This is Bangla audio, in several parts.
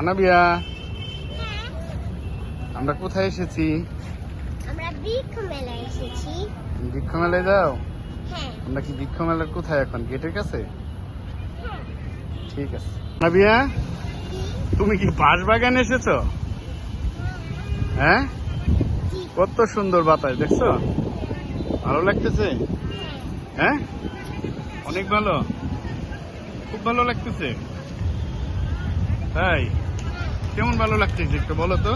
আনাবিয়া, আমরা কোথায় এসেছি? আমরা বৃক্ষ মেলায় এসেছি। বৃক্ষ মেলায় যাও? হ্যাঁ। আমরা কি বৃক্ষ মেলার কোথায় এখন? গেটের কাছে? ঠিক আছে। আনাবিয়া, তুমি কি বাঁশ বাগান এসেছো? হ্যাঁ, কত সুন্দর বাতাস দেখছো? ভালো লাগতেছে? হ্যাঁ, অনেক ভালো, খুব ভালো লাগতেছে। তাই কেমন ভালো লাগতেছে একটু বলো তো?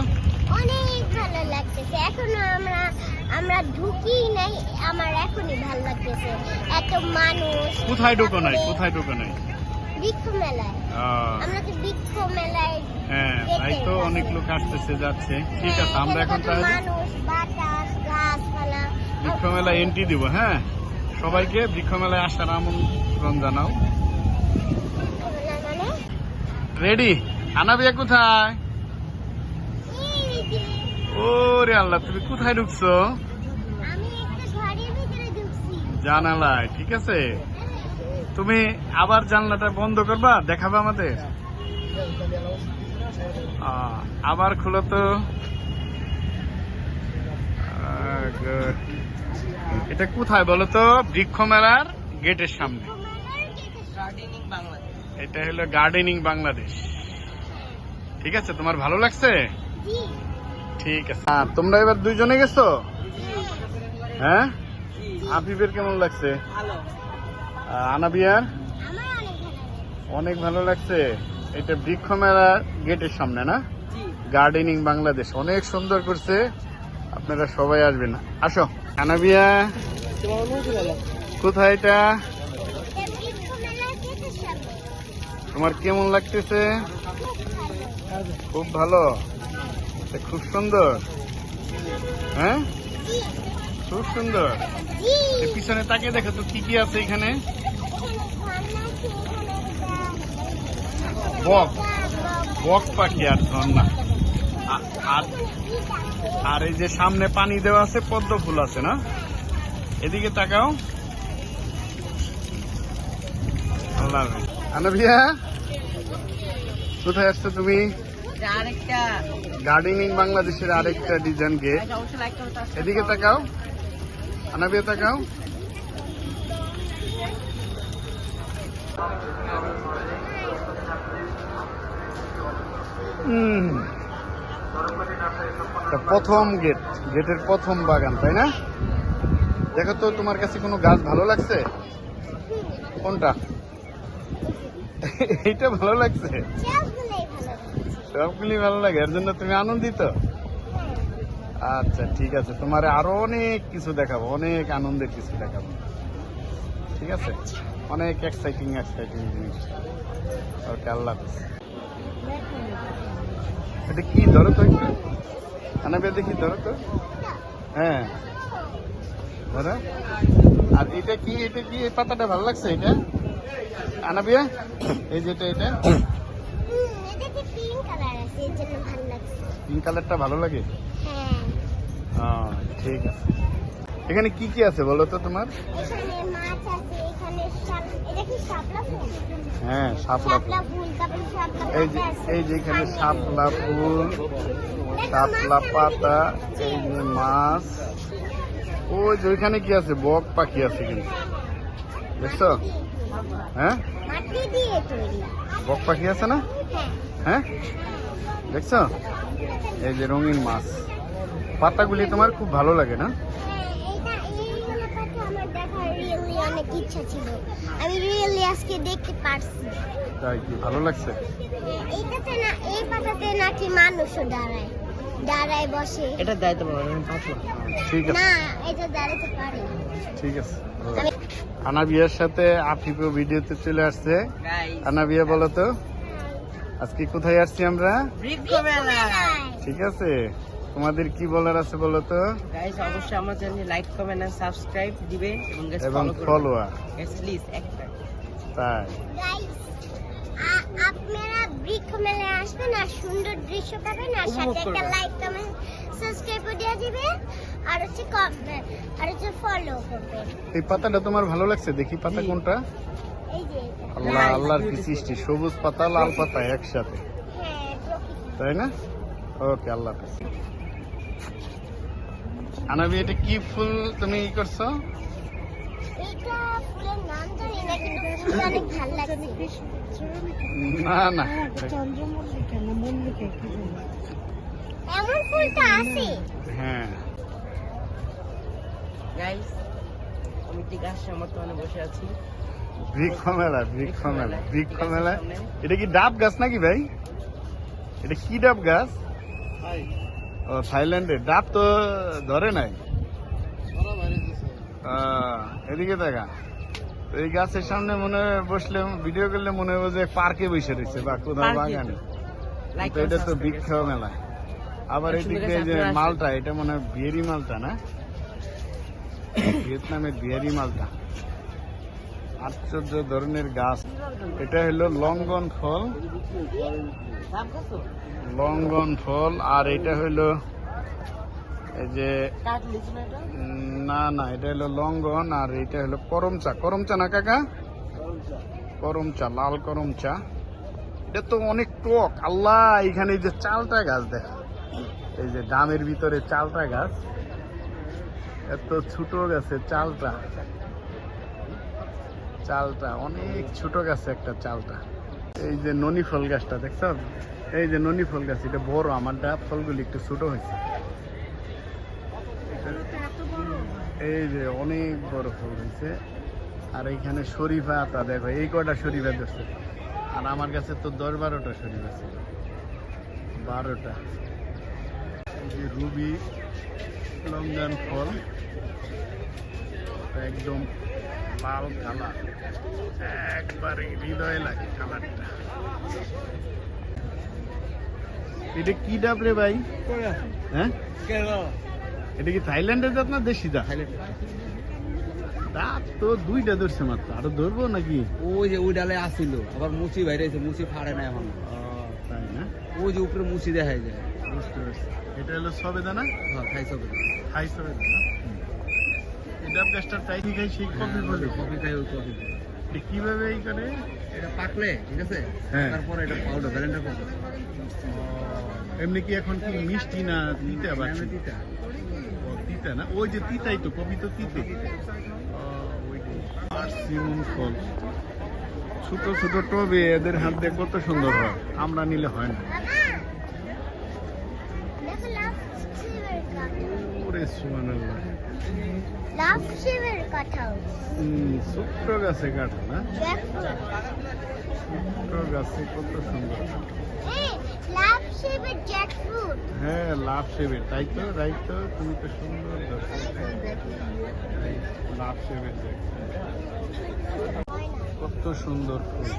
অনেক ভালো লাগতেছে। এখনো আমরা ঢুকি নাই, আমার এখনই ভালো লাগতেছে। এত মানুষ। কোথায় ঢোকো নাই? কোথায় ঢোকো নাই? বৃক্ষ মেলায়। আমরা তো বৃক্ষ মেলায়। হ্যাঁ, তাই তো অনেক লোক আসতেছে যাচ্ছে। ঠিক আছে, আমরা এখন তাহলে মানুষ, বাতাস, গাছপালা। বৃক্ষ মেলায় এন্ট্রি দিব। হ্যাঁ, সবাইকে বৃক্ষ মেলায় আসার আমন্ত্রণ জানাও। মানে রেডি? আনাবিয়া কোথায়? এই যে, ওরে আল্লাহ, তুমি কোথায় ঢুকছো? আমি একটা ঘরের ভিতরে ঢুকছি। জানালায়। ঠিক আছে, তুমি আবার জানলাটা বন্ধ করবা, দেখাবে আমাদের। আবার খুলো তো। good. এটা কোথায় বলো তো? বৃক্ষ মেলার গেটের সামনে। এটা হলো গার্ডেনিং বাংলাদেশ। ঠিক আছে, তোমার ভালো লাগছে? জি। ঠিক আছে। তোমরা এবার দুইজনে গেছো? হ্যাঁ, আফিফের কেমন লাগছে? আনাবিয়ার আমার অনেক ভালো লাগে। অনেক ভালো লাগছে। এটা বৃক্ষ মেলার গেটের সামনে না? গার্ডেনিং বাংলাদেশ অনেক সুন্দর করছে। আপনারা সবাই আসবেন, আসো। আনাবিয়া, কোথায় এটা? বৃক্ষ মেলার গেটের সামনে। তোমার কেমন লাগতেছে? খুব ভালো, এটা খুব সুন্দর। হ্যাঁ, খুব সুন্দর। জি। এর পিছনে তাকিয়ে দেখো তো কি কি আছে এখানে। বক, বক পাখি আর ঝর্ণা। আর এই যে সামনে পানি দেওয়া আছে, পদ্ম ফুল আছে না? এদিকে তাকাও। আল্লাহ হাফেজ। আনাবিয়া, কোথায় আসছো তুমি? গার্ডেনিং বাংলাদেশের আরেকটা ডিজাইন গেট। এদিকে তাকাও, আনাবিয়া তাকাও। প্রথম গেট, গেটের প্রথম বাগান, তাই না? দেখো তো, তোমার কাছে কোনো গাছ ভালো লাগছে? কোনটা? এইটা ভালো লাগছে? সবগুলি ভালো লাগে, এর জন্য তুমি আনন্দিত? আচ্ছা, ঠিক আছে, তোমার আরো অনেক কিছু দেখাবো, অনেক আনন্দের কিছু দেখাবো। ঠিক আছে, অনেক এক্সাইটিং জিনিস। ওকে, আল্লাহ হাফেজ। এটা কি ধরো তো একটু, আনাবিয়া দেখি, ধরো তো। হ্যাঁ, ধরো। আর এটা কি? এটা কি? এই পাতাটা ভালো লাগছে এটা আনাবিয়া? এই যেটা, এটা পিঙ্ক কালারটা ভালো লাগে। ঠিক আছে। এখানে কি কি আছে বলো তো তোমার? হ্যাঁ, শাপলা ফুল। এই যে এখানে শাপলা ফুল, শাপলা পাতা, এই যে মাছ। ওই যে ওইখানে কি আছে? বক পাখি আছে কিন্তু, দেখছো? হ্যাঁ, বক পাখি আছে না? হ্যাঁ, দেখছো? এই যে রঙিন মাছ। পাতাগুলি তোমার খুব ভালো লাগে না? অনেক ইচ্ছা ছিল, আমি রিয়েলি আজকে দেখতে পারছি। তাই কি ভালো লাগছে? এইটাতে না, এই পাতাতে নাকি মানুষও দাঁড়ায় বসে। এটা দায়িত্ব ঠিক আছে, না, এটা দাঁড়াতে পারে। ঠিক আছে। আনাবিয়ার সাথে আফিফও ভিডিওতে চলে আসছে। আনাবিয়া, বলো তো আজকে কোথায় আসছি আমরা? বৃক্ষ মেলা। ঠিক আছে, তোমাদের কি বলার আছে বলো তো? গাইস, অবশ্যই আমার চ্যানেলে লাইক, কমেন্ট আর সাবস্ক্রাইব দিবে এবং ফলোয়ার। প্লিজ একটা। তাই গাইস, আপনারা বৃক্ষ মেলায় আসবেন আর সুন্দর দৃশ্য পাবেন, আর সাথে একটা লাইক, কমেন্ট, সাবস্ক্রাইব দিয়ে দিবেন, আর হচ্ছে ফলো করবেন। এই পাতাটা তোমার ভালো লাগছে? দেখি পাতা কোনটা। এই যে আল্লাহ, আল্লাহর কি সৃষ্টি, সবুজ পাতা লাল পাতা একসাথে। হ্যাঁ, তাই না? ওকে, আল্লাহ হাফেজ। আনাবি, এটা কি ফুল তুমি ই করছো? এটা ফুলের নাম জানি না, কিন্তু ফুলটা অনেক ভালো লাগছে। না না, এমন ফুলটা আছে। হ্যাঁ গাইস, আমি ঠিক আসছে বর্তমানে বসে আছি। বৃক্ষ মেলা, বৃক্ষ মেলা, বৃক্ষ মেলা। এটা কি ডাব গাছ নাকি ভাই? এটা কি ডাব গাছ? ও, থাইল্যান্ডের ডাব তো ধরে নাই। এদিকে দেখা, এই গাছের সামনে মনে হয় বসলে, ভিডিও করলে মনে হবে যে পার্কে বসে রয়েছে বা কোথাও বাগানে। লাইক তো এটা তো বৃক্ষ মেলা। আবার এদিকে যে মালটা, এটা মনে হয় বিয়েরি মালটা না? ভিয়েতনামের বিয়েরি মালটা। আশ্চর্য ধরনের গাছ। এটা হলো লঙ্ঘন ফল, লঙ্ঘন ফল। আর এটা হলো এই যে, না না, এটা হলো লঙ্ঘন। আর এটা হলো করমচা। করমচা না কাকা? করমচা, লাল করমচা। এটা তো অনেক টক। আল্লাহ, এখানে এই যে চালটা গাছ দেখা, এই যে ডামের ভিতরে চালটা গাছ, এত ছোট গাছে চালটা, চালটা অনেক ছোট গাছে একটা চালটা। এই যে ননি ফল গাছটা দেখছ? এই যে ননি ফল গাছ, এটা বড়। আমার ডাব ফলগুলি একটু ছোট হয়েছে। এই যে অনেক বড় ফল হয়েছে। আর এইখানে শরীফা আতা দেখো, এই কটা শরীফা ধরছে। আর আমার কাছে তো 10-12টা শরীফা ছিল, 12টা। এই যে রুবি লঙ্ঘন ফল, একদম লাল কালার, একবারে হৃদয় লাগে কালারটা। এটা কি ডাব রে ভাই? হ্যাঁ, এটা কি থাইল্যান্ডের জাত না দেশি জাত? ডাব তো 2টা ধরছে মাত্র, আরো ধরবো নাকি? ওই যে ওই ডালে আসছিল, আবার মুচি বাইরেছে, মুচি ফাড়ে না এখন। তাই না? ওই যে উপরে মুচি দেখা যায়। বুঝতে পারছি। এটা হলো সবেদানা, হ্যাঁ, খাই সব। হাই সবেদানা। এই ডাব গাছটার টাইনি খাই, সেই কফি বলে। কফি খাই, ওই কফি। এটা কিভাবে এই করে? এটা পাকলে, ঠিক আছে, হ্যাঁ। তারপরে এটা পাউডার, ভ্যালেন্ডার পাউডার। এমনি কি এখন কি মিষ্টি না তিতা? বা তিতা। তিতা না? ওই যে তিতাই তো, কফি তো তিতে। আর সিমন ফল ছোট ছোট টবে, এদের হাত দিয়ে কত সুন্দর হয়, আমরা নিলে হয় না। দেখো লাভ শিবের কাঁঠাল। ওরে সুবহানাল্লাহ। লাভ শিবের কাঁঠাল। ছোট্ট গাছে কাঠা না? জ্যাকফ্রুট। ছোট্ট গাছে কত সুন্দর। এই লাভ শিবের জ্যাকফ্রুট। হ্যাঁ, লাভ সেবের, তাই তো, রাইট তো, তুমি তো সুন্দর ধরছো। লাভ সেবের কত সুন্দর ফুল।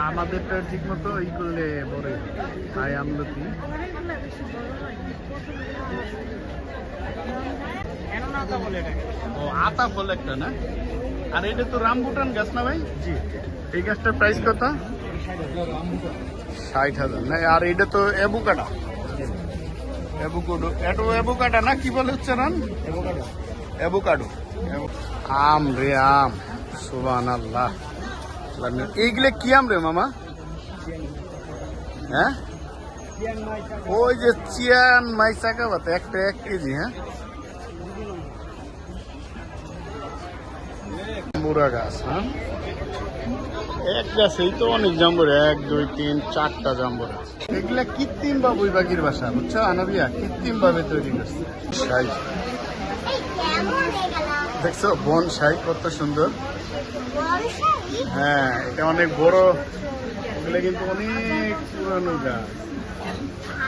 আমাদেরটা ঠিক মতো ই করলে বড় তাই আমলকি। ও, আতা ফল একটা না? আর এটা তো রামবুটান গাছ না ভাই? জি। এই গাছটার প্রাইস কত? 60,000 না? আর এটা তো অ্যাভোকাডো, অ্যাভোকাডো, এটো অ্যাভোকাডো না, কি বলে হচ্ছে না? অ্যাভোকাডো। আম রে আম, সুবহানাল্লাহ। এইগুলো কি আম রে মামা? হ্যাঁ, ওই যে চিয়ান মাইসাকা বাতা, একটা 1 কেজি। হ্যাঁ, জাম্বুরা গাছ। হ্যাঁ, এক গাছেই তো অনেক জাম্বুরা, 1, 2, 3, 4টা জাম্বুরা। এগুলা কৃত্রিম বা বৈবাগীর বাসা, বুঝছো আনাবিয়া? কৃত্রিম ভাবে তৈরি করছে। সাই এই কেমন এগুলা? দেখছো বনসাই কত সুন্দর। বর্ষাই? হ্যাঁ, এটা অনেক বড়। এগুলো কিন্তু অনেক পুরানো গাছ।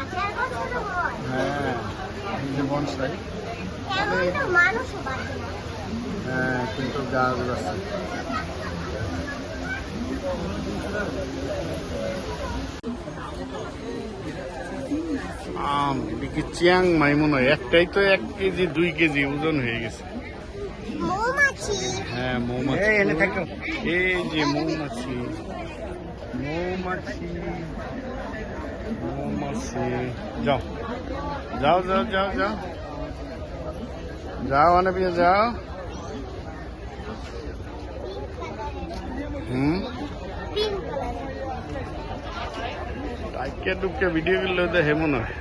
1000 বছর হয়। হ্যাঁ, এই যে বনসাই। এমন তো মানুষও বাঁচে না। হ্যাঁ, কিন্তু গাছ আছে। আম, এটা কি চিয়াং মাই মনে হয়? একটাই তো 1 কেজি 2 কেজি ওজন হয়ে গেছে। মৌমাছি। হ্যাঁ, মৌমাছি। এই যে মৌমাছি, মৌমাছি, মৌমাছি। যাও যাও যাও যাও যাও যাও, আনাবিয়া যাও। পিঙ্ক কালারের। আজকে টুককে ভিডিও গুলো দেখে মনে হয়।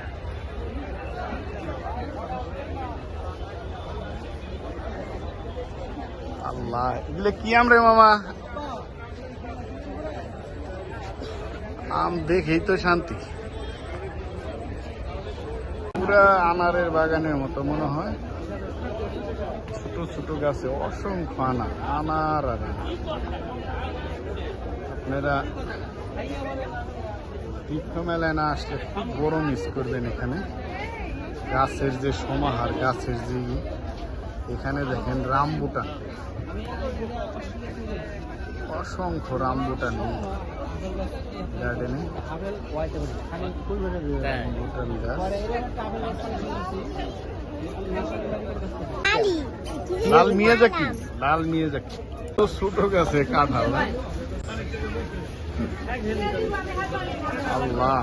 আল্লাহ, এগুলো কি আম রে মামা? আম দেখেই তো শান্তি। পুরা আনারের বাগানের মতো মনে হয়। ছোট ছোট গাছে অসংখ্য আনার, আনার আর আনার। আপনারা বৃক্ষ মেলায় না আসলে খুব বড় মিস করবেন। এখানে গাছের যে সমাহার, গাছের যে এখানে দেখেন রামবুটান, অসংখ্য রামবুটান গার্ডেনে। রামবুটান গাছ, লাল মিয়াজাকি, লাল মিয়াজাকি। তো ছোট গাছে কাঁঠাল। আল্লাহ,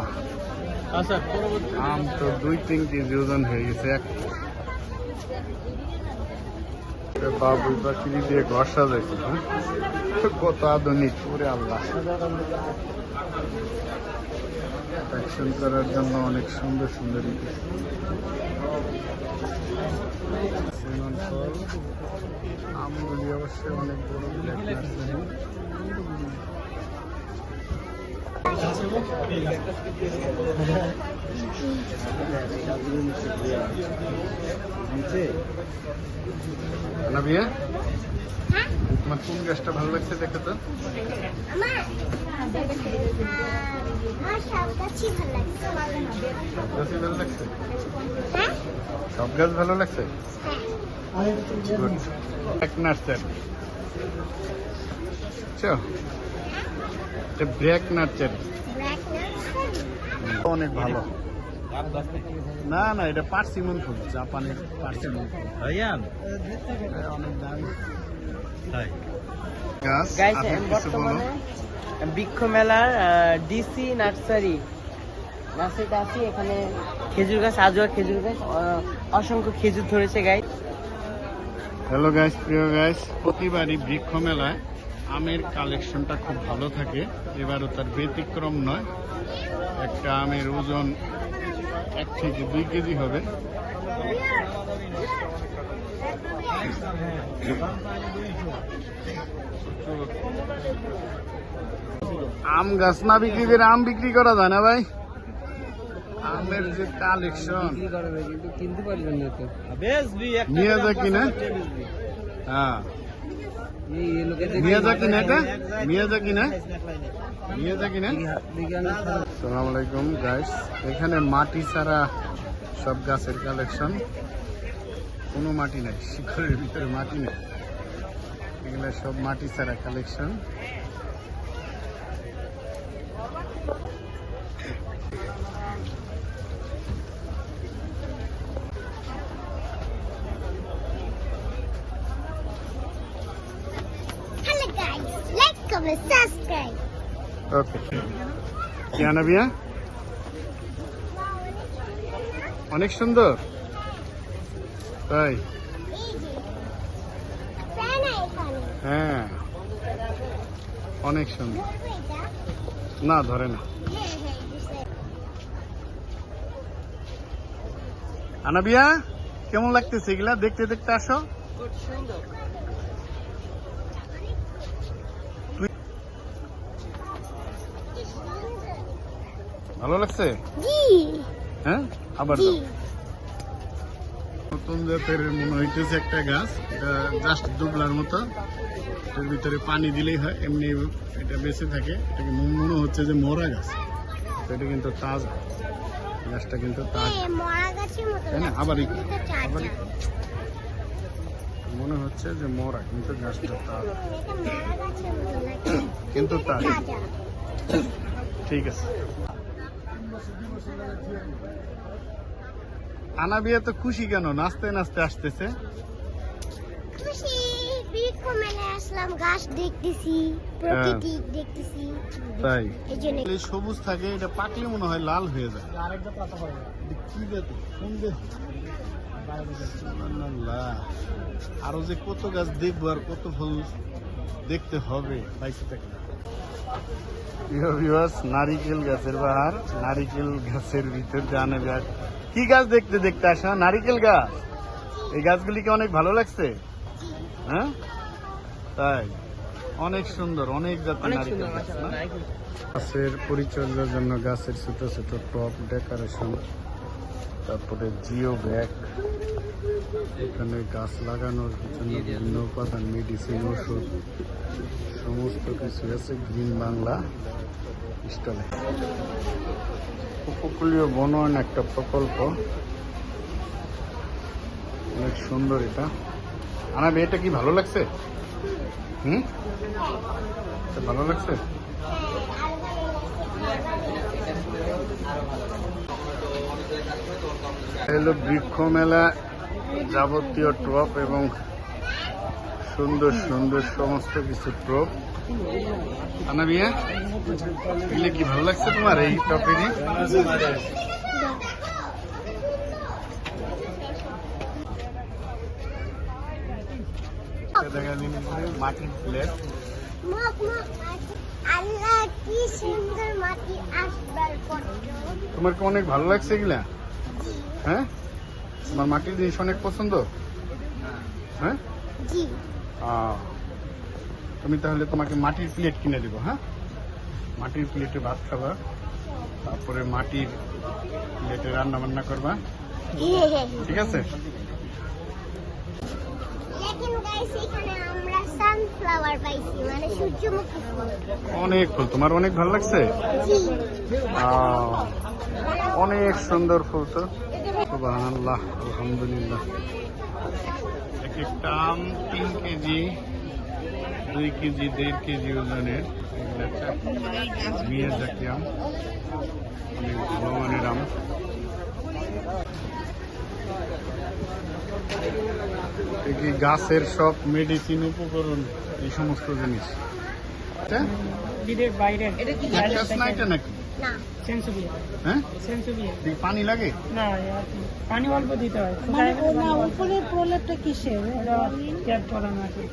আম তো 2-3 কেজি ওজন হয়ে গেছে। বাবু পাখি দিয়ে ঘর সাজাইছে, কত আধুনিক করে। আল্লাহ, অ্যাকশন করার জন্য অনেক সুন্দর সুন্দর আমগুলি অবশ্যই অনেক বড় না বিয়া। তোমার কোন গাছটা ভালো লাগছে দেখো তো? সব গাছই ভালো লাগছে। সব গাছই ভালো লাগছে? সব গাছ ভালো লাগছে? ব্র্যাক নার্সারি, ব্র্যাক নার্সারি অনেক ভালো। না না, এটা পার্সিমন ফুল, জাপানের পার্সিমন ফুল। অনেক দামি গাছ। গাইস, আপনি কিছু বর্তমানে বলুন। বৃক্ষ মেলার ডিসি নার্সারিতে আছি। এখানে খেজুর গাছ, আজোয়া খেজুর গাছ, অসংখ্য খেজুর ধরেছে গাইস। হ্যালো গাইস, প্রিয় গাইস, প্রতিবারই বৃক্ষ মেলায় আমের কালেকশনটা খুব ভালো থাকে। এবারও তার ব্যতিক্রম নয়। একটা আমের ওজন 1 থেকে 2 কেজি হবে। আম গাছ না বিক্রি করে আম বিক্রি করা যায় না ভাই? আমের যে কালেকশন কিনতে পারবেন না তো। নিয়ে যা কিনা। হ্যাঁ, নিয়ে যা কিনা, এটা নিয়ে যা কিনা, নিয়ে যা কিনা। আসসালামু আলাইকুম গাইস, এখানে মাটি ছাড়া সব গাছের কালেকশন। কোনো মাটি নাই, শিখরের ভিতরে মাটি নেই, এগুলো সব মাটি ছাড়া collection. Hello guys, like, comment, subscribe. ওকে, কি আনাবিয়া? অনেক সুন্দর তাই? হ্যাঁ, অনেক সুন্দর। না ধরে না। আনাবিয়া, কেমন লাগতেছে এগুলা দেখতে দেখতে? আসো। ভালো লাগছে? হ্যাঁ, আবার দাও। নতুন জাতের মনে হইতেছে একটা গাছ, এটা জাস্ট দুবলার মতো, এটার ভিতরে পানি দিলেই হয়, এমনি এটা বেঁচে থাকে। এটাকে মনে হচ্ছে যে মরা গাছ, এটা কিন্তু তাজা, গাছটা কিন্তু তাজা, তাই না? আবার মনে হচ্ছে যে মরা, কিন্তু গাছটা তাজা, কিন্তু তাজা। ঠিক আছে। আনাবিয়া তো খুশি কেন? নাচতে নাচতে আসতেছে। খুশি, বৃক্ষ মেলায় আসলাম, গাছ দেখতেছি, প্রকৃতি দেখতেছি। তাই এইজন্য সবুজ থাকে, এটা পাকলে মনে হয় লাল হয়ে যায়। কি জাতি, কোন জাতি? সুবহানাল্লাহ। আরো যে কত গাছ দেখবো আর কত ফুল দেখতে হবে বাইসে থাকলে। প্রিয় ভিউয়ার্স, নারিকেল গাছের বাহার, নারিকেল গাছের ভিতর জানে ব্যাগ। কি গাছ দেখতে দেখতে আসা? নারিকেল গাছ। এই গাছগুলিকে অনেক ভালো লাগছে, হ্যাঁ? তাই অনেক সুন্দর, অনেক জাতের অনেক নারিকেল সুন্দর গাছ না? মাশাআল্লাহ, নারিকেল। গাছের পরিচর্যার জন্য গাছের ছোট ছোট টপ ডেকোরেশন, তারপরে জিও ব্যাগ, এখানে গাছ লাগানোর জন্য বিভিন্ন উপাদান, মেডিসিন, ওষুধ সমস্ত কিছু আছে গ্রিন বাংলা স্টলে। উপকূলীয় বনায়ন একটা প্রকল্প, অনেক সুন্দর এটা। আনাবে, এটা কি ভালো লাগছে? এটা ভালো লাগছে? হলো বৃক্ষ মেলা, যাবতীয় টপ এবং সুন্দর সুন্দর সমস্ত কিছু টপ। আনাবিয়া, এগুলো কি ভালো লাগছে তোমার এই টপেরই? মাটির প্লেট। আল্লাহ কি সুন্দর মাটি আসবাবপত্র। তোমার কি অনেক ভালো লাগছে এগুলা? হ্যাঁ, তোমার মাটির জিনিস অনেক পছন্দ, হ্যাঁ? জি। তুমি তাহলে তোমাকে মাটির প্লেট কিনে দেবো, হ্যাঁ? মাটির প্লেটে ভাত খাবা, তারপরে মাটির প্লেটে রান্না বান্না করবা, ঠিক আছে? দেখেন গাইস, এখানে আমরা সানফ্লাওয়ার পাইছি, মানে সূর্যমুখী ফুল। অনেক ফুল, তোমার অনেক ভালো লাগছে? জি। অনেক সুন্দর ফুল তো। সুবহানাল্লাহ, আলহামদুলিল্লাহ। এক একটা আম 3 কেজি, 2 কেজি, 1.5 কেজি ওজনের। এগুলো একটা মিয়াজাকি আম, অনেক ভালো মানের আম। এই গাছের সব মেডিসিন উপকরণ, এই সমস্ত জিনিস। বাইরে এটা কি ক্যাকটাস না এটা নাকি? না, সেন্সুবিয়া, হ্যাঁ, সেন্সুবিয়া। কি পানি লাগে? না, পানি অল্প দিতে হয়। মানে না উপরের প্রলেপটা কিসের? ক্যাপ করানো আছে।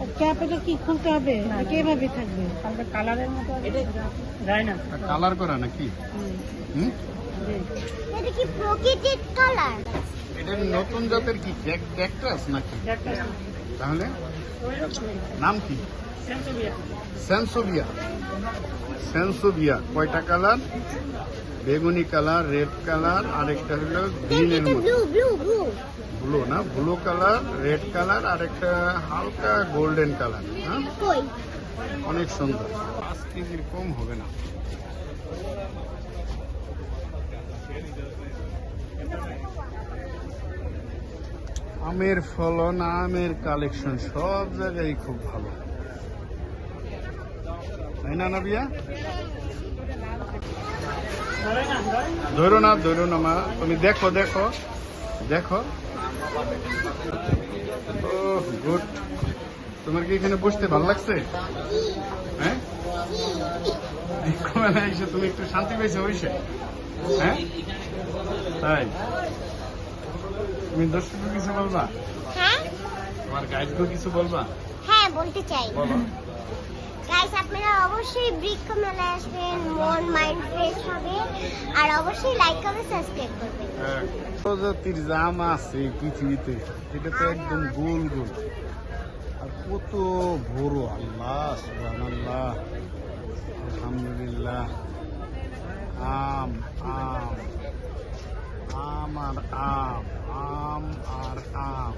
ও ক্যাপ এটা কি খুলতে হবে নাকি এভাবে থাকবে? আমরা কালারের মতো এটা যায় না। কালার করা নাকি? হুম, এটা কি প্রকৃতির কালার? এটা নতুন জাতের কি ক্যাকটাস নাকি? তাহলে নাম কি? সেন্সুবিয়া। সেন্সোভিয়া। সেন্সোভিয়া কয়টা কালার? বেগুনি কালার, রেড কালার, আরেকটা হলো গ্রিনের এটা মতো। Blue blue blue. ব্লু না, ব্লু কালার, রেড কালার, আর একটা হালকা গোল্ডেন কালার। হ্যাঁ, কই? অনেক সুন্দর। 5 কেজির কম হবে না। আমের ফলন, আমের কালেকশন সব জায়গায় খুব ভালো, তাই না নাবিয়া? ধরো না মা, তুমি দেখো দেখো দেখো। ও গুড। তোমার কি এখানে বসতে ভালো লাগছে? হ্যাঁ, মেলায় এসে তুমি একটু শান্তি পেয়েছো বসে? হ্যাঁ, তাই? তুমি দর্শককে কিছু বলবা? হ্যাঁ তোমার গাইডকে কিছু বলবা? হ্যাঁ, বলতে চাই। বলো। গাইস, আপনারা অবশ্যই বৃক্ষ মেলায় আসবেন, মন মাইন্ড ফ্রেশ হবে, আর অবশ্যই লাইক করবে, সাবস্ক্রাইব করবেন। প্রজাতির জাম আছে এই পৃথিবীতে, এটা তো একদম গোল গোল, আর কত বড়! আল্লাহ, সুবহানাল্লাহ, আলহামদুলিল্লাহ। আম আম আম আর আম, আম আর আম।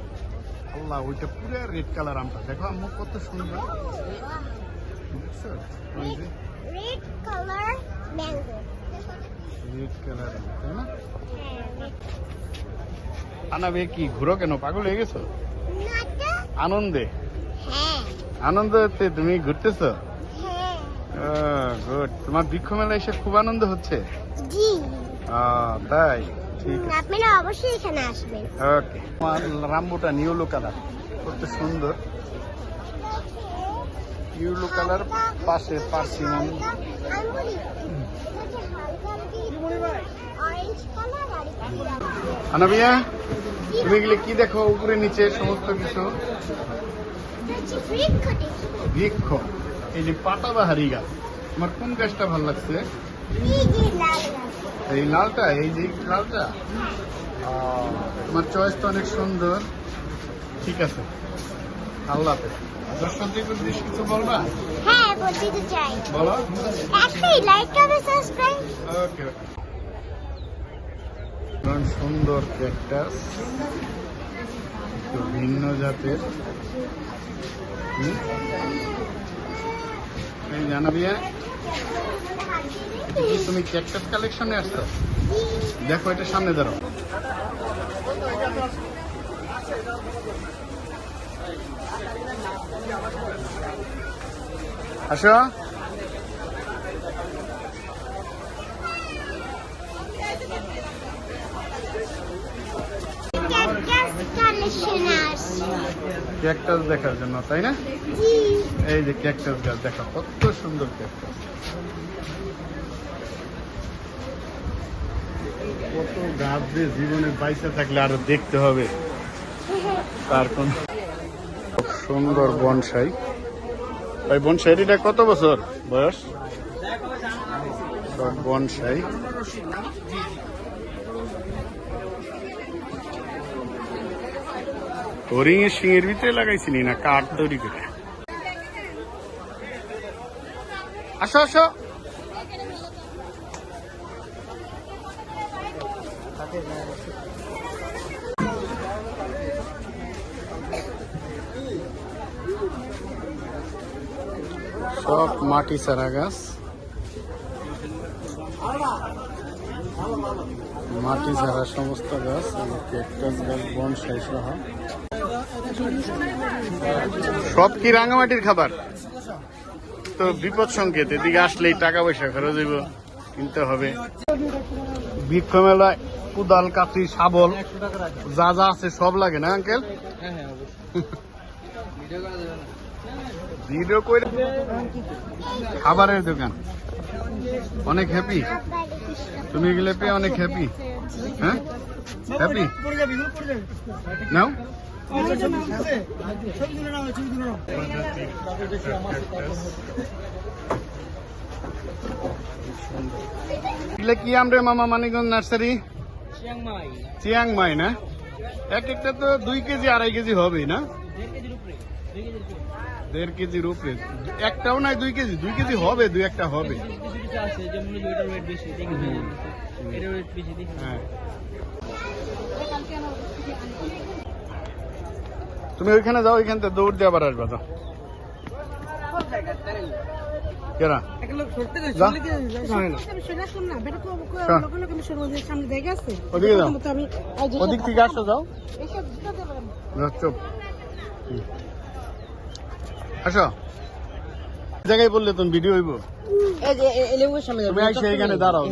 আল্লাহ, ওইটা পুরো রেড কালার আমটা দেখো আম্মু, কত সুন্দর। দেখছো? ওই যে red colour mango. Red colour আম, তাই না? হ্যাঁ, red। আনাবে কি ঘুরো কেন, পাগল হয়ে গেছো? না তো? আনন্দে, হ্যাঁ আনন্দতে তুমি ঘুরতেছো? হ্যাঁ। গুড। তোমার বৃক্ষ মেলা এসে খুব আনন্দ হচ্ছে? জি। তাই, ঠিক আছে, আপনারা অবশ্যই এখানে আসবেন। ওকে। আমার রাম্বুটান ইয়েলো কালার, কত সুন্দর ইয়েলো কালার, পাশে পার্সিমন। আমি বলি, অরেঞ্জ কালার আর একটু আনাবিয়া, তুমি এগুলো কি দেখো উপরে নিচে সমস্ত কিছু? বৃক্ষ দেখি। বৃক্ষ, এই যে পাতাবাহারি গাছ, তোমার কোন গাছটা ভালো লাগছে? এই যে লাল গাছ। এই লালটা, এই যে লালটা। তোমার চয়েস তো অনেক সুন্দর। ঠিক আছে, আল্লাহ হাফেজ। দর্শকদের উদ্দেশ্যে কিছু বলবা? হ্যাঁ, বলতে তো চাই। বলো। একটাই লাইক করবে, সাবস্ক্রাইব। ওকে। সুন্দর ক্যাকটাস, একটু ভিন্ন জাতের। এই জানাবি, তুমি ক্যাকটাস কালেকশনে আসছো? দেখো, এটা সামনে ধরো। আসো। ক্যাকটাস কালেকশন আসছে। ক্যাকটাস দেখার জন্য, তাই না? জি। এই যে ক্যাকটাস গাছ দেখো, কত সুন্দর ক্যাকটাস। কত গাছ দিয়ে জীবনে বাইসে থাকলে আরো দেখতে হবে। তার কোন সুন্দর বনসাই। ভাই, বনসাইটা কত বছর বয়স? সব বনসাই। হরিং এর শিঙের ভিতরে লাগাইছিলি না কাঠ তৈরি করে? আসো আসো। সব মাটি চারা গাছ, মাটি ছাড়া সমস্ত গাছ, ক্যাকটাস গাছ, বনসাই সহ সব। কি রাঙামাটির খাবার? তো বিপদ সংকেত, এদিকে আসলেই টাকা পয়সা খরচ হইব, কিনতে হবে। বৃক্ষ মেলায় কুদাল, কাঁচি, শাবল যা যা আছে সব লাগে না আঙ্কেল? হ্যাঁ হ্যাঁ অবশ্যই। ভিডিও করে। খাবারের দোকান, অনেক হ্যাপি। তুমি গেলে পেয়ে অনেক হ্যাপি। হ্যাঁ, হ্যাপি নাও। এগুলো কি আমরে মামা? মানিকগঞ্জ নার্সারি, চিয়াংমাই না? এক একটা তো 2 কেজি 2.5 কেজি হবে না? 1.5 কেজির উপরে। একটাও নাই 2 কেজি? 2 কেজি হবে, 2-1টা হবে। হ্যাঁ, তুমি ওইখানে যাও, ওইখান থেকে দৌড় দিয়ে আবার আসবা। যাও। কেরা যা। ওদিকে যাও, ওদিক থেকে আসো, যাও। চুপ, আসো। জায়গায় বললে তুমি ভিডিও হইব। তুমি আইসে এখানে দাঁড়াও।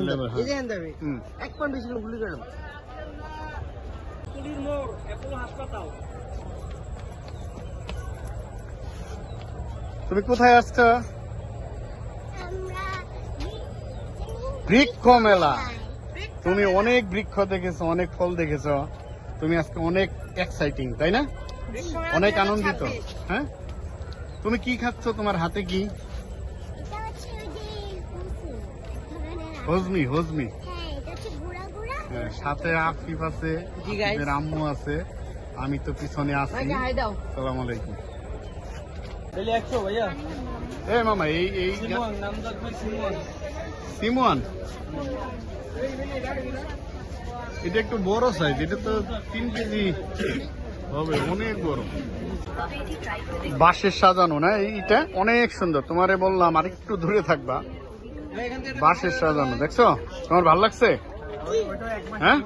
তুমি কোথায় আসছো? আমরা বৃক্ষ মেলা। তুমি অনেক বৃক্ষ দেখেছো, অনেক ফল দেখেছো, তুমি আজকে অনেক এক্সাইটিং, তাই না? অনেক আনন্দিত। হ্যাঁ, তুমি কি খাচ্ছ? তোমার হাতে কি? এটা হচ্ছে ওই যে হজমি, হজমি। হ্যাঁ, এটা হচ্ছে গুড়া গুড়া। হ্যাঁ, সাথে আফিফ আছে, জি guys। আফিফের আম্মু আছে, আমি তো পিছনে আছি। সালাম আলাইকুম। এ মামা, এই সিমোয়ান, এটা একটু বড় সাইজ, এটা তো 3 কেজি হবে, অনেক বড়। বাঁশের সাজানো না এইটা, অনেক সুন্দর। তোমারে বললাম আর একটু দূরে থাকবা। বাঁশের সাজানো, দেখছো? তোমার ভালো লাগছে? হ্যাঁ,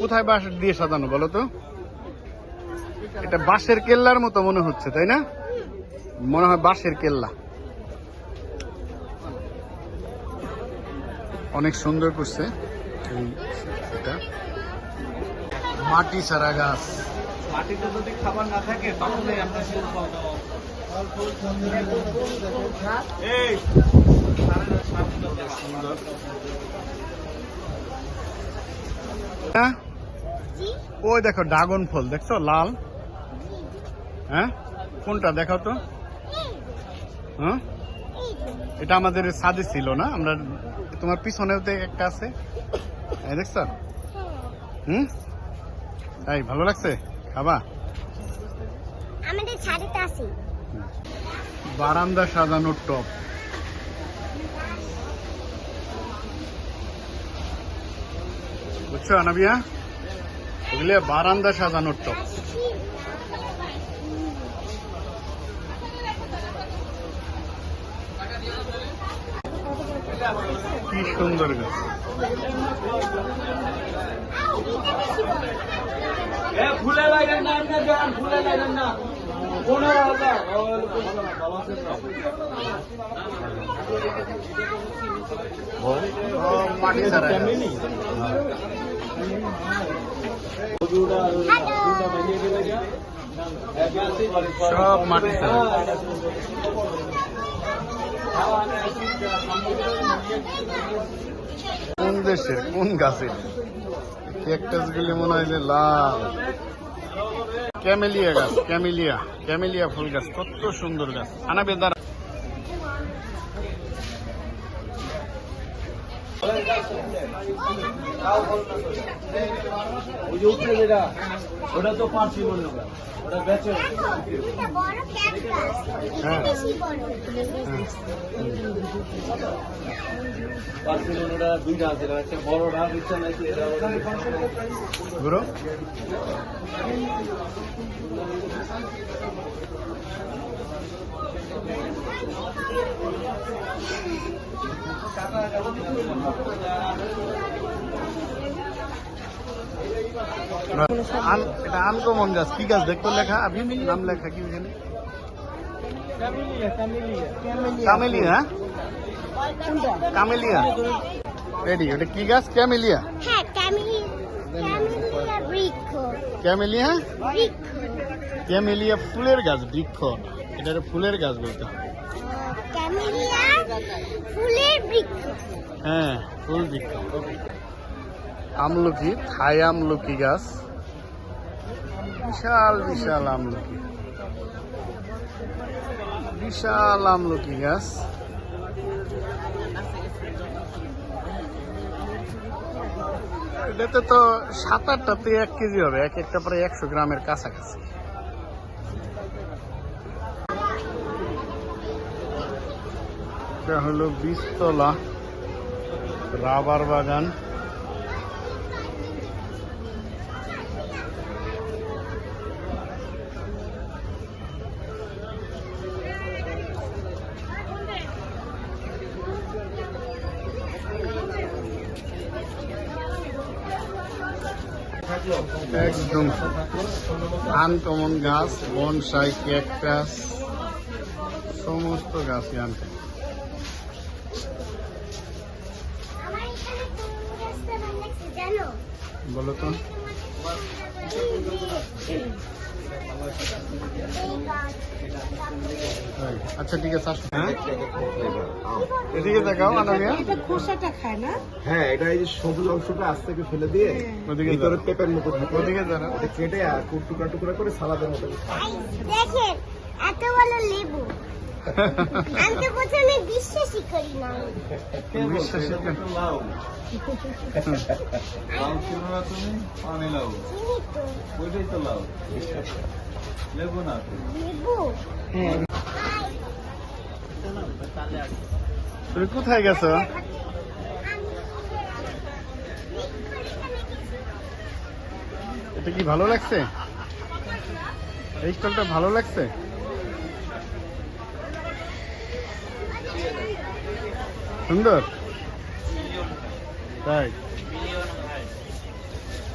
কোথায় বাঁশ দিয়ে সাজানো বলো তো? এটা বাঁশের কেল্লার মতো মনে হচ্ছে, তাই না? মনে হয় বাঁশের কেল্লা। অনেক সুন্দর করছে। এটা মাটি ছাড়া গাছ। মাটিতে যদি খাবার না থাকে তাহলে আমরা হ্যাঁ, ওই দেখো ড্রাগন ফল, দেখছো লাল? হ্যাঁ, কোনটা দেখাও তো। হ্যাঁ, এটা আমাদের ছাদে ছিল না, আমরা তোমার পিছনেও তো একটা আছে, এই দেখছো? তাই ভালো লাগছে, খাবা? আমাদের ছাদে তো আছে। বারান্দা সাজানোর টপ, বুঝছো আনাবিয়া? ওগুলো বারান্দা সাজানোর টপ। কি সুন্দর গাছ। ফুলে লাগেন না, আপনি যান, ফুলে লাগেন না। 15,000 মাটি ছাড়া সব মাটি ছাড়া। কোন দেশের কোন গাছের ক্যাকটাস গুলি মনে হয় যে লাল। ক্যামেলিয়া গাছ, ক্যামেলিয়া ফুল গাছ, কত সুন্দর গাছ। আনা বেদার ওটা তো পাঁচই বলল, ওটা বেচে এটা বড় ক্যাকটাস, এটা বেশি বড়। পাঁচই বলল, ওটা দুইটা আছে, একটা বড় ডাক ইচ্ছা নাকি এটা গুরু এটা আনকমন গাছ। কি গাছ দেখতো লেখা? আপনি নাম লেখা কি ওখানে? কামেলিয়া। কামেলিয়া রেডি। ওটা কি গাছ? ক্যামেলিয়া। হ্যাঁ, ক্যামেলিয়া বৃক্ষ। ক্যামেলিয়া, বৃক্ষ। ক্যামেলিয়া ফুলের গাছ, বৃক্ষ। এটা ফুলের গাছ বলতে হবে। ক্যামেলিয়া ফুলের বৃক্ষ। হ্যাঁ, ফুল বৃক্ষ। আমলকি, থাই আমলকি গাছ, বিশাল বিশাল আমলকি, বিশাল আমলকি গাছ। এটাতে তো 7-8টাতে 1 কেজি হবে, এক একটা প্রায় 100 গ্রামের কাছাকাছি। এটা হলো বীজতলা রাবার বাগান। একদম আনকমন গাছ, বনসাই, ক্যাকটাস, সমস্ত গাছই আনকমন। আমার এখানে কোন গাছটা ভালো লাগছে জানো? বলো তো। এই গাছ। তাই? আচ্ছা ঠিক আছে, আসো। হ্যাঁ, এদিকে দেখাও আনামিয়া। এটা খোসাটা খায় না? হ্যাঁ, এটা এই যে সবুজ অংশটা আস্তে থেকে ফেলে দিয়ে ওদিকে ভিতরে যাও। পেঁপের মতো থাকে, ওদিকে দাঁড়াও। এটা কেটে আর টুকরা টুকরা করে সালাদের মতো। এই দেখেন, এত বড় লেবু। আমি তো প্রথমে বিশ্বাসই করি না। বিশ্বাসই করি। লাউ ছিল না তুমি? পানি লাউ, চিনি তো। ওইটাই তো লাউ, লেবু না তো। লেবু। হ্যাঁ। তুমি কোথায় গেছো? এটা কি ভালো লাগছে? এই স্টলটা ভালো লাগছে? সুন্দর, তাই?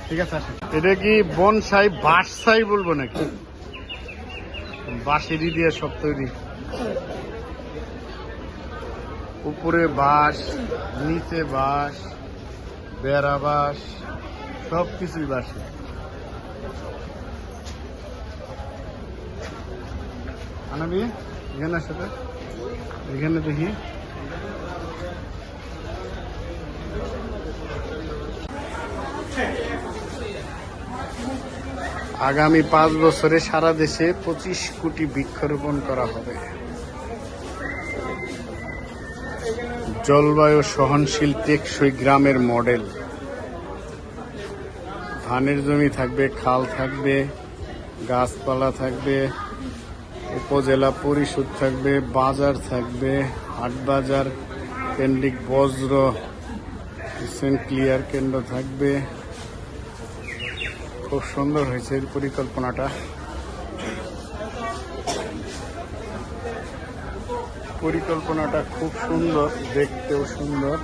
ঠিক আছে, আসেন। এটা কি বনসাই, বাঁশসাই বলবো নাকি? বাঁশেরই দিয়ে সব তৈরি, উপরে বাঁশ, নিচে বাঁশ, বেড়া বাঁশ, সব কিছুই বাঁশে। আনাবি এখানে সাথে, এখানে দেখি। আগামী 5 বছরে সারা দেশে 25 কোটি বৃক্ষরোপণ করা হবে। জলবায়ু সহনশীল টেকসই গ্রামের মডেল। ধানের জমি থাকবে, খাল থাকবে, গাছপালা থাকবে, উপজেলা পরিষদ থাকবে, বাজার থাকবে, হাট বাজার কেন্দ্রিক বজ্র ক্লিয়ার কেন্দ্র থাকবে। খুব সুন্দর হয়েছে এই পরিকল্পনাটা। পরিকল্পনাটা খুব সুন্দর, দেখতেও সুন্দর।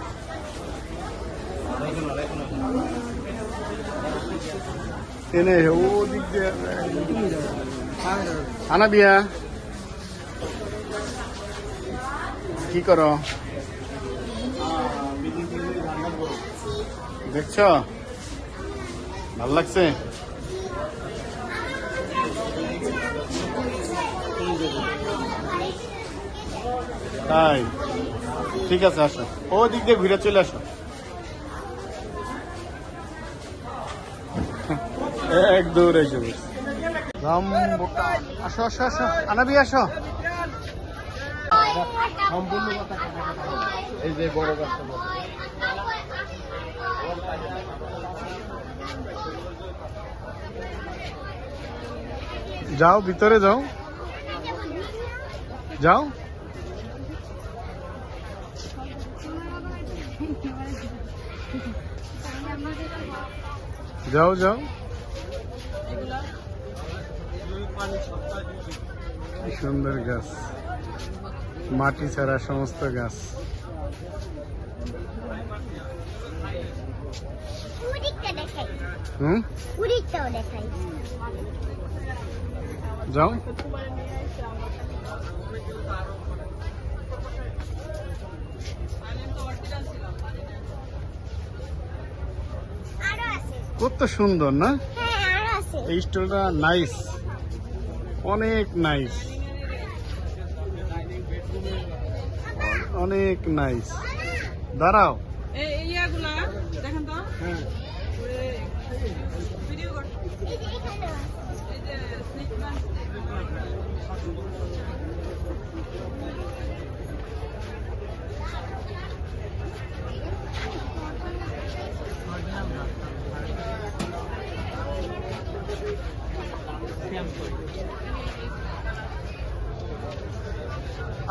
এনে ও দিক দিয়ে আনাবিয়া কি করো? দেখছ ভাল লাগছে? তাই ঠিক আছে, আসো ও দিক দিয়ে ঘুরে চলে আসো। এক দৌড়ে যাবে। আসো আসো আসো আনাবি আসো। এই যে বড় গাছটা যাও, ভিতরে যাও, যাও যাও যাও। কি সুন্দর গাছ, মাটি ছাড়া সমস্ত গাছ। যাও কত সুন্দর না? এই স্টলটা নাইস, অনেক নাইস, অনেক নাইস। দাঁড়াও দেখেন তো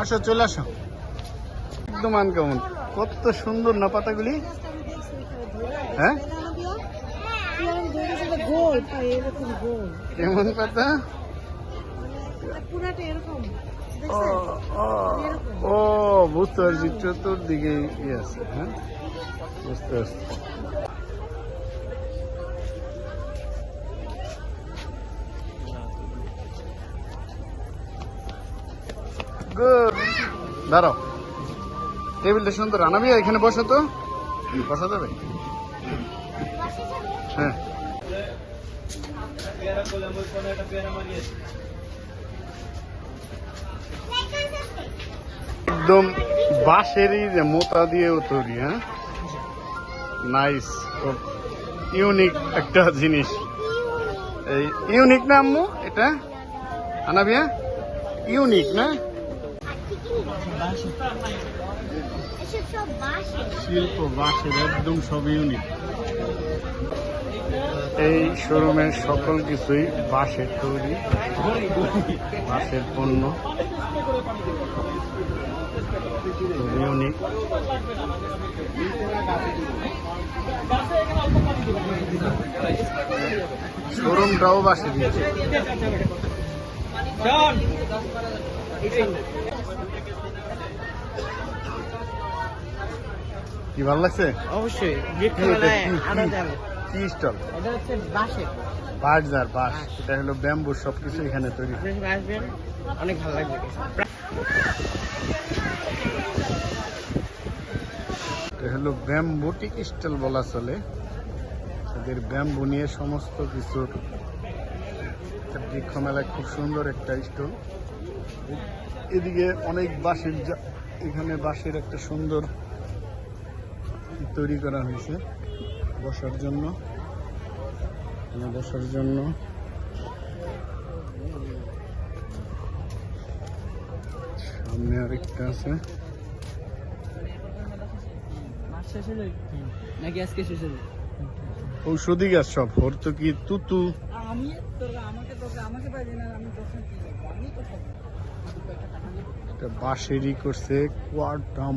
আসো, চলে আসো। একদম আনকমন, কত সুন্দর না পাতাগুলি। হ্যাঁ গোল এরকম গোল, কেমন পাতা? পুরাটা এরকম। ও ও ও বুঝতে পারছি, চতুর্দিকে ইয়ে আছে। হ্যাঁ বুঝতে পারছি। গুড, দাঁড়াও, টেবিলটা সুন্দর। আনাবি এখানে বসো তো, বসা যাবে? হ্যাঁ একদম বাঁশেরই যে মোটা দিয়েও তৈরি। হ্যাঁ নাইস, খুব ইউনিক একটা জিনিস। এই ইউনিক না আম্মু এটা? আনাবিয়া ইউনিক না? শিল্প বাঁশের একদম সব ইউনিক। এই শোরুমের সকল কিছুই বাঁশের তৈরি, বাঁশের পণ্য, ইউনিক। শোরুমটাও বাঁশের। কি ভালো লাগছে? অবশ্যই কি স্টল? এটা হচ্ছে বাঁশের বাজার, বাঁশ, এটা হলো ব্যাম্বু, সবকিছু এখানে তৈরি। আসবেন, অনেক ভালো লাগবে। এটা হলো ব্যাম্বুটিক স্টল বলা চলে। এদের ব্যাম্বু নিয়ে সমস্ত কিছুর বৃক্ষ মেলায় খুব সুন্দর একটা স্টল। এদিকে অনেক বাঁশের, এখানে বাঁশের একটা সুন্দর তৈরি করা হয়েছে বসার জন্য, বসার জন্য। সামনে আরেকটা আছে। শেষ হলো নাকি আজকে শেষ হলো? ঔষধি গাছ সব হর্তুকি তুতু। আমি আমাকে পাইবে না, আমি তখন কি করবো? আমি তো থাকবো। এটা বাঁশেরই করছে কোয়াডাম।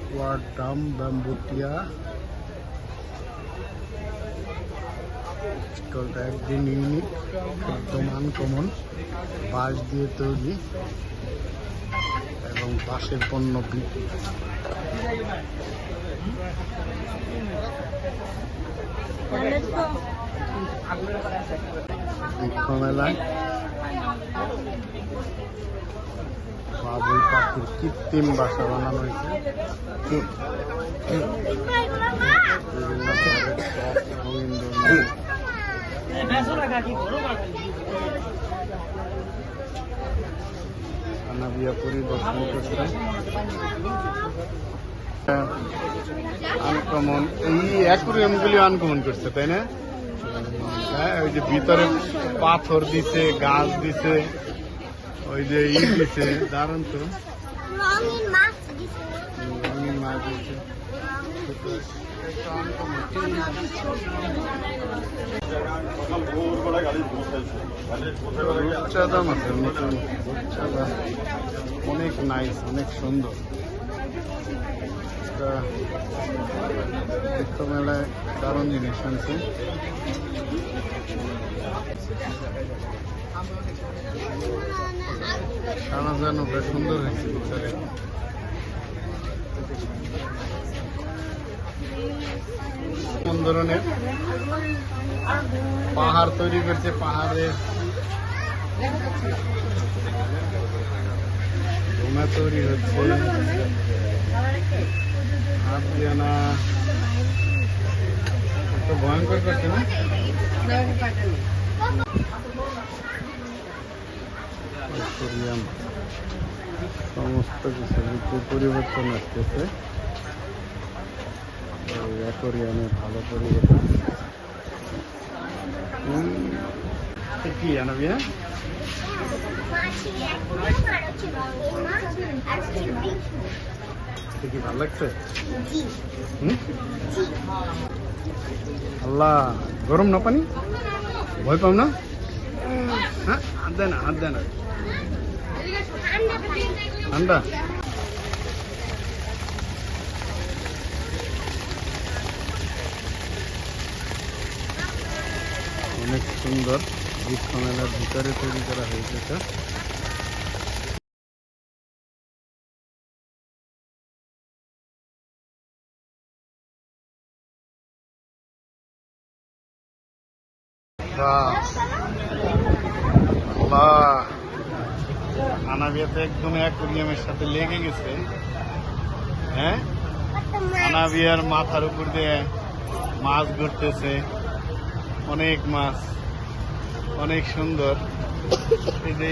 কোয়াডাম ব্যাম্বুটিয়া স্টলটা একদম ইউনিক, একদম আনকমন। বাঁশ দিয়ে তৈরি এবং বাঁশের পণ্য বিক্রি। বৃক্ষ মেলায় বাবুই পাখির কৃত্রিম বাসা বানানো হয়েছে। বিভিন্ন ধরনের টপ রবীন্দ্র আনাবিয়া পরিদর্শন করছে। আনকমন এই অ্যাকুরিয়াম গুলি আনকমন করছে, তাই না? হ্যাঁ, ওই যে ভিতরে পাথর দিছে, গাছ দিছে, ওই যে দিছে, দারুণ তো। রঙিন মাছ দিছে। রঙিন মাছ দিছে। রূপচাঁদা মাছের নতুন রূপচাঁদা, অনেক নাইস, অনেক সুন্দর। বৃক্ষ মেলায় দারুণ জিনিস আনছে। সারা যেন বেশ সুন্দর হয়েছে ভিতরে। কোন ধরনের পাহাড় তৈরি করছে, পাহাড়ে ধোঁয়া তৈরি হচ্ছে। হাত দিয়ে না, তো ভয়ঙ্কর করছে না? অ্যাকোয়ারিয়াম সমস্ত কিছু ঋতু পরিবর্তন আসতেছে। অ্যাকোরিয়ামে ভালো পরিবর্তন। কি আনাবি? হ্যাঁ, কি ভালো লাগছে? আল্লাহ, গরম না পানি? ভয় পাও না? হ্যাঁ, হাত দেয় না, হাত দেয় না। ঠান্ডা? অনেক সুন্দর বৃক্ষ মেলার ভিতরে তৈরি করা হয়েছে এটা। আনাবিয়াতে একদম অ্যাকোরিয়ামের সাথে লেগে গেছে। হ্যাঁ, আনাবিয়ার মাথার উপর দিয়ে মাছ ঘুরতেছে, অনেক মাছ, অনেক সুন্দর। এই যে